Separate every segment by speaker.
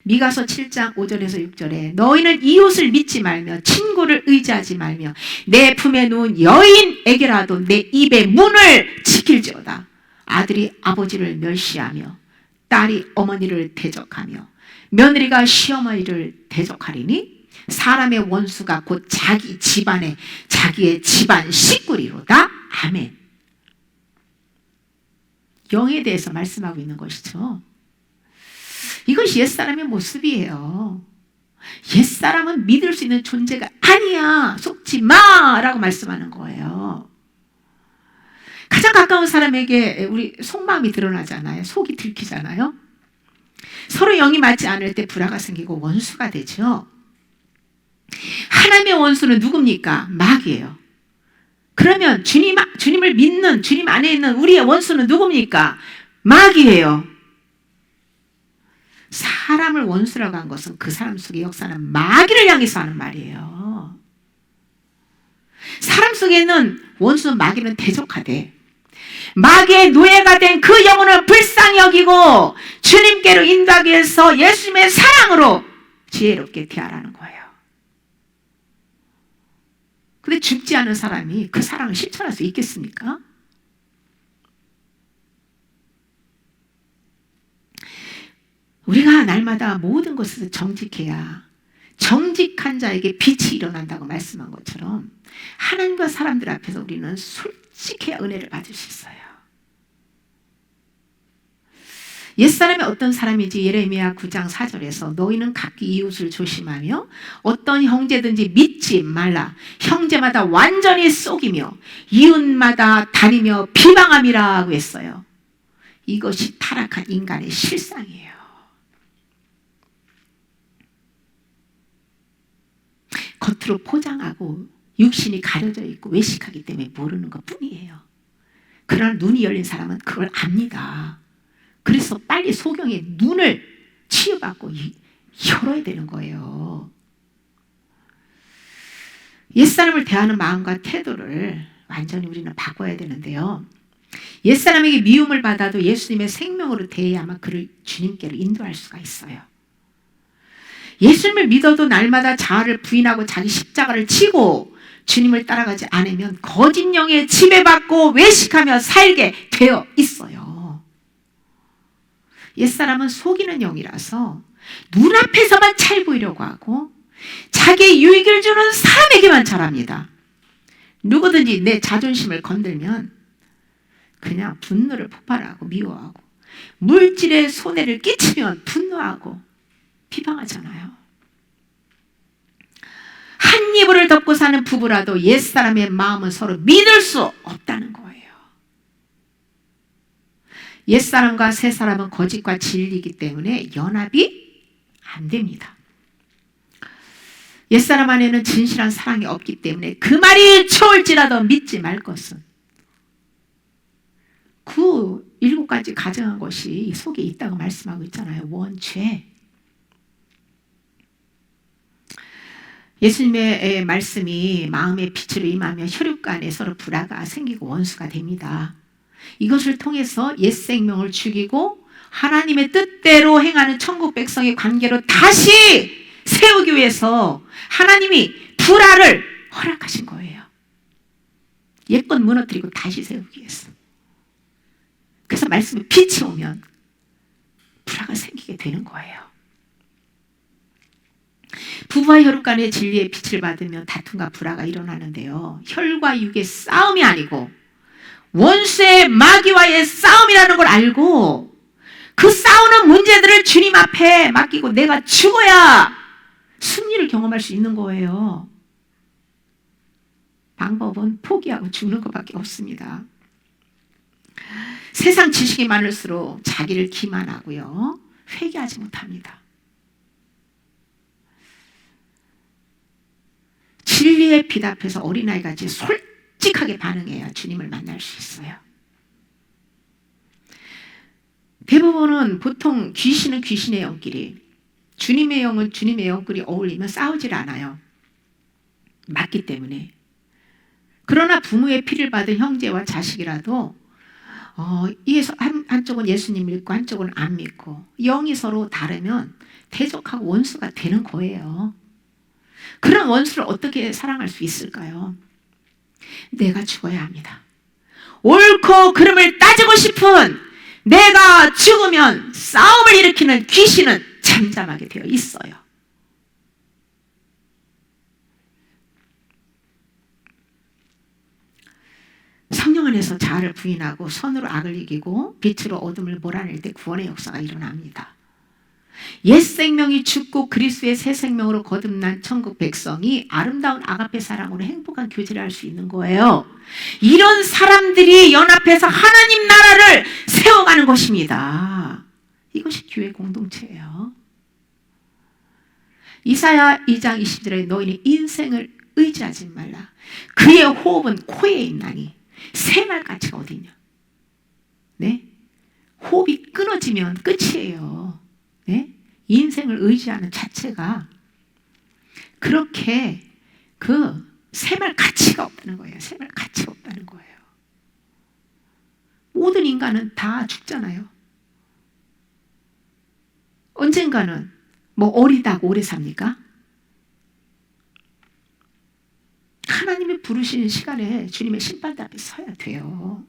Speaker 1: 미가서 7장 5절에서 6절에 너희는 이웃을 믿지 말며 친구를 의지하지 말며 내 품에 누운 여인에게라도 내 입의 문을 지킬지어다. 아들이 아버지를 멸시하며 딸이 어머니를 대적하며 며느리가 시어머니를 대적하리니 사람의 원수가 곧 자기 집안에 자기의 집안 식구리로다. 아멘. 영에 대해서 말씀하고 있는 것이죠. 이것이 옛사람의 모습이에요. 옛사람은 믿을 수 있는 존재가 아니야. 속지 마! 라고 말씀하는 거예요. 가장 가까운 사람에게 우리 속마음이 드러나잖아요. 속이 들키잖아요. 서로 영이 맞지 않을 때 불화가 생기고 원수가 되죠. 하나님의 원수는 누굽니까? 마귀예요. 그러면 주님을 믿는 주님 안에 있는 우리의 원수는 누굽니까? 마귀예요. 사람을 원수라고 한 것은 그 사람 속의 역사는 마귀를 향해서 하는 말이에요. 사람 속에 있는 원수는 마귀는 대적하되 마귀의 노예가 된 그 영혼을 불쌍히 여기고 주님께로 인도하기 위해서 예수님의 사랑으로 지혜롭게 대하라는 거예요. 근데 죽지 않은 사람이 그 사랑을 실천할 수 있겠습니까? 우리가 날마다 모든 것에서 정직해야 정직한 자에게 빛이 일어난다고 말씀한 것처럼 하나님과 사람들 앞에서 우리는 솔직해야 은혜를 받을 수 있어요. 옛사람이 어떤 사람인지 예레미야 9장 4절에서 너희는 각기 이웃을 조심하며 어떤 형제든지 믿지 말라. 형제마다 완전히 속이며 이웃마다 다니며 비방함이라고 했어요. 이것이 타락한 인간의 실상이에요. 겉으로 포장하고 육신이 가려져 있고 외식하기 때문에 모르는 것뿐이에요. 그러나 눈이 열린 사람은 그걸 압니다. 그래서 빨리 소경의 눈을 치유받고 열어야 되는 거예요. 옛사람을 대하는 마음과 태도를 완전히 우리는 바꿔야 되는데요. 옛사람에게 미움을 받아도 예수님의 생명으로 대해야만 그를 주님께로 인도할 수가 있어요. 예수님을 믿어도 날마다 자아를 부인하고 자기 십자가를 치고 주님을 따라가지 않으면 거짓 영에 지배받고 외식하며 살게 되어 있어요. 옛사람은 속이는 영이라서 눈앞에서만 잘 보이려고 하고 자기의 유익을 주는 사람에게만 잘합니다. 누구든지 내 자존심을 건들면 그냥 분노를 폭발하고 미워하고 물질에 손해를 끼치면 분노하고 비방하잖아요. 한 이불을 덮고 사는 부부라도 옛사람의 마음은 서로 믿을 수 없다는 거예요. 옛사람과 새사람은 거짓과 진리이기 때문에 연합이 안 됩니다. 옛사람 안에는 진실한 사랑이 없기 때문에 그 말이 좋을지라도 믿지 말 것은 그 7가지 가정한 것이 속에 있다고 말씀하고 있잖아요. 원죄. 예수님의 말씀이 마음의 빛으로 임하며 혈육 안에 서로 불화가 생기고 원수가 됩니다. 이것을 통해서 옛 생명을 죽이고 하나님의 뜻대로 행하는 천국 백성의 관계로 다시 세우기 위해서 하나님이 불화를 허락하신 거예요. 옛것 무너뜨리고 다시 세우기 위해서. 그래서 말씀에 빛이 오면 불화가 생기게 되는 거예요. 부부와 혈육 간의 진리의 빛을 받으면 다툼과 불화가 일어나는데요. 혈과 육의 싸움이 아니고 원수의 마귀와의 싸움이라는 걸 알고 그 싸우는 문제들을 주님 앞에 맡기고 내가 죽어야 승리를 경험할 수 있는 거예요. 방법은 포기하고 죽는 것밖에 없습니다. 세상 지식이 많을수록 자기를 기만하고요. 회개하지 못합니다. 진리의 빛 앞에서 어린아이같이 솔직하게 반응해야 주님을 만날 수 있어요. 대부분은 보통 귀신은 귀신의 영끼리, 주님의 영은 주님의 영끼리 어울리면 싸우질 않아요. 맞기 때문에. 그러나 부모의 피를 받은 형제와 자식이라도 이게 한쪽은 예수님 믿고 한쪽은 안 믿고 영이 서로 다르면 대적하고 원수가 되는 거예요. 그런 원수를 어떻게 사랑할 수 있을까요? 내가 죽어야 합니다. 옳고 그름을 따지고 싶은 내가 죽으면 싸움을 일으키는 귀신은 잠잠하게 되어 있어요. 성령 안에서 자아를 부인하고 선으로 악을 이기고 빛으로 어둠을 몰아낼 때 구원의 역사가 일어납니다. 옛 생명이 죽고 그리스도의 새 생명으로 거듭난 천국 백성이 아름다운 아가페 사랑으로 행복한 교제를 할 수 있는 거예요. 이런 사람들이 연합해서 하나님 나라를 세워가는 것입니다. 이것이 교회 공동체예요. 이사야 2장 20절에 너희는 인생을 의지하지 말라. 그의 호흡은 코에 있나니 새말 가치가 어디 있냐? 네? 호흡이 끊어지면 끝이에요. 네? 인생을 의지하는 자체가 그렇게 새말 가치가 없다는 거예요. 새말 가치가 없다는 거예요. 모든 인간은 다 죽잖아요. 언젠가는 어리다고 오래 삽니까? 하나님이 부르시는 시간에 주님의 심판대 앞에 서야 돼요.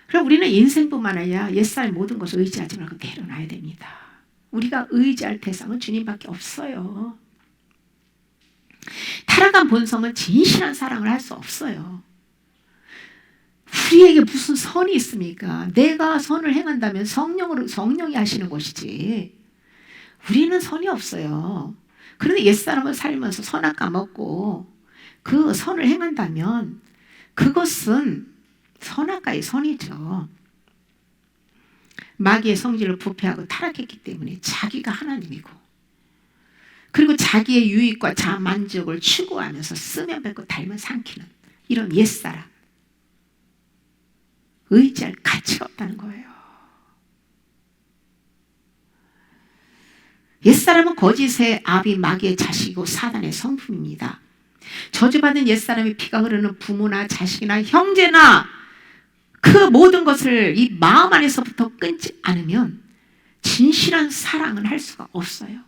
Speaker 1: 그럼 우리는 인생뿐만 아니라 옛사의 모든 것을 의지하지 말고 내려놔야 됩니다. 우리가 의지할 대상은 주님밖에 없어요. 타락한 본성은 진실한 사랑을 할 수 없어요. 우리에게 무슨 선이 있습니까? 내가 선을 행한다면 성령이 하시는 것이지. 우리는 선이 없어요. 그런데 옛사람을 살면서 선악 까먹고 그 선을 행한다면 그것은 선악과의 선이죠. 마귀의 성질을 부패하고 타락했기 때문에 자기가 하나님이고 그리고 자기의 유익과 자만족을 추구하면서 쓰면 뱉고 달면 삼키는 이런 옛사람. 의지할 가치가 없다는 거예요. 옛사람은 거짓의 아비 마귀의 자식이고 사단의 성품입니다. 저주받은 옛사람의 피가 흐르는 부모나 자식이나 형제나 그 모든 것을 이 마음 안에서부터 끊지 않으면 진실한 사랑은 할 수가 없어요.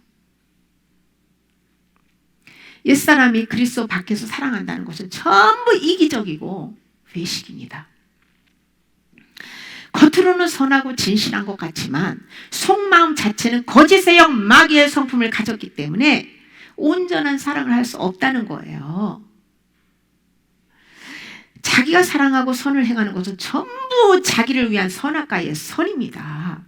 Speaker 1: 옛사람이 그리스도 밖에서 사랑한다는 것은 전부 이기적이고 외식입니다. 겉으로는 선하고 진실한 것 같지만 속마음 자체는 거짓의 영 마귀의 성품을 가졌기 때문에 온전한 사랑을 할 수 없다는 거예요. 자기가 사랑하고 선을 행하는 것은 전부 자기를 위한 선악과의 선입니다.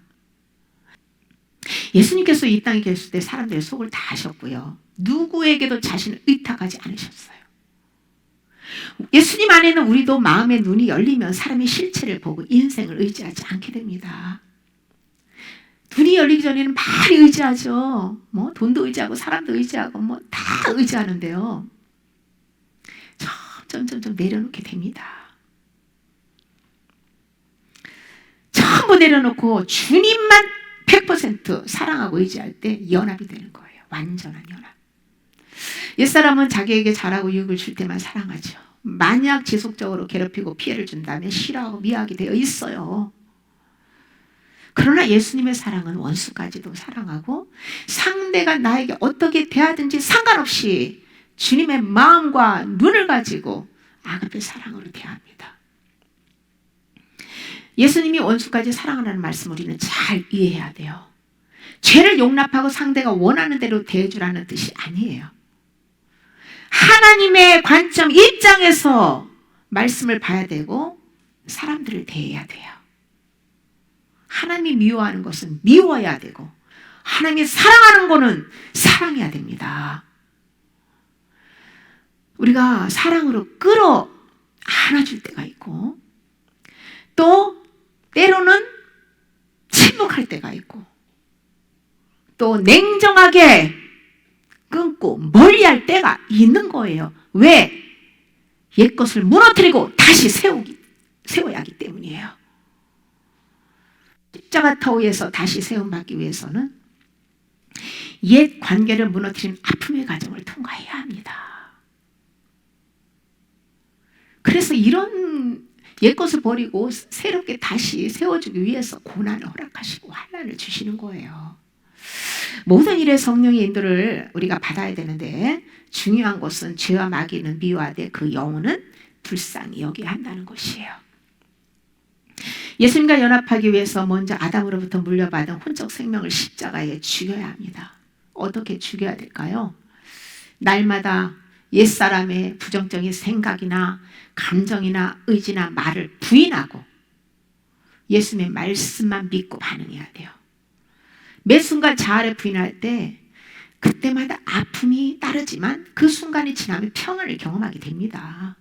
Speaker 1: 예수님께서 이 땅에 계실 때 사람들의 속을 다 아셨고요. 누구에게도 자신을 의탁하지 않으셨어요. 예수님 안에는 우리도 마음의 눈이 열리면 사람의 실체를 보고 인생을 의지하지 않게 됩니다. 눈이 열리기 전에는 많이 의지하죠. 돈도 의지하고 사람도 의지하고 다 의지하는데요. 점점 내려놓게 됩니다. 전부 내려놓고 주님만 100% 사랑하고 의지할 때 연합이 되는 거예요. 완전한 연합. 옛사람은 자기에게 잘하고 유익을 줄 때만 사랑하죠. 만약 지속적으로 괴롭히고 피해를 준다면 싫어하고 미워하게 되어 있어요. 그러나 예수님의 사랑은 원수까지도 사랑하고 상대가 나에게 어떻게 대하든지 상관없이 주님의 마음과 눈을 가지고 아가페 사랑으로 대합니다. 예수님이 원수까지 사랑하라는 말씀 우리는 잘 이해해야 돼요. 죄를 용납하고 상대가 원하는 대로 대해주라는 뜻이 아니에요. 하나님의 관점 입장에서 말씀을 봐야 되고 사람들을 대해야 돼요. 하나님이 미워하는 것은 미워해야 되고 하나님이 사랑하는 것은 사랑해야 됩니다. 우리가 사랑으로 끌어 안아줄 때가 있고 또 때로는 침묵할 때가 있고 또 냉정하게 끊고 멀리할 때가 있는 거예요. 왜? 옛것을 무너뜨리고 다시 세워야 하기 때문이에요. 십자가 터위에서 다시 세움받기 위해서는 옛 관계를 무너뜨린 아픔의 과정을 통과해야 합니다. 그래서 이런 옛것을 버리고 새롭게 다시 세워주기 위해서 고난을 허락하시고 환난을 주시는 거예요. 모든 일에 성령의 인도를 우리가 받아야 되는데 중요한 것은 죄와 마귀는 미워하되 그 영혼은 불쌍히 여겨야 한다는 것이에요. 예수님과 연합하기 위해서 먼저 아담으로부터 물려받은 혼적 생명을 십자가에 죽여야 합니다. 어떻게 죽여야 될까요? 날마다 옛사람의 부정적인 생각이나 감정이나 의지나 말을 부인하고 예수님의 말씀만 믿고 반응해야 돼요. 매 순간 자아를 부인할 때 그때마다 아픔이 따르지만 그 순간이 지나면 평안을 경험하게 됩니다.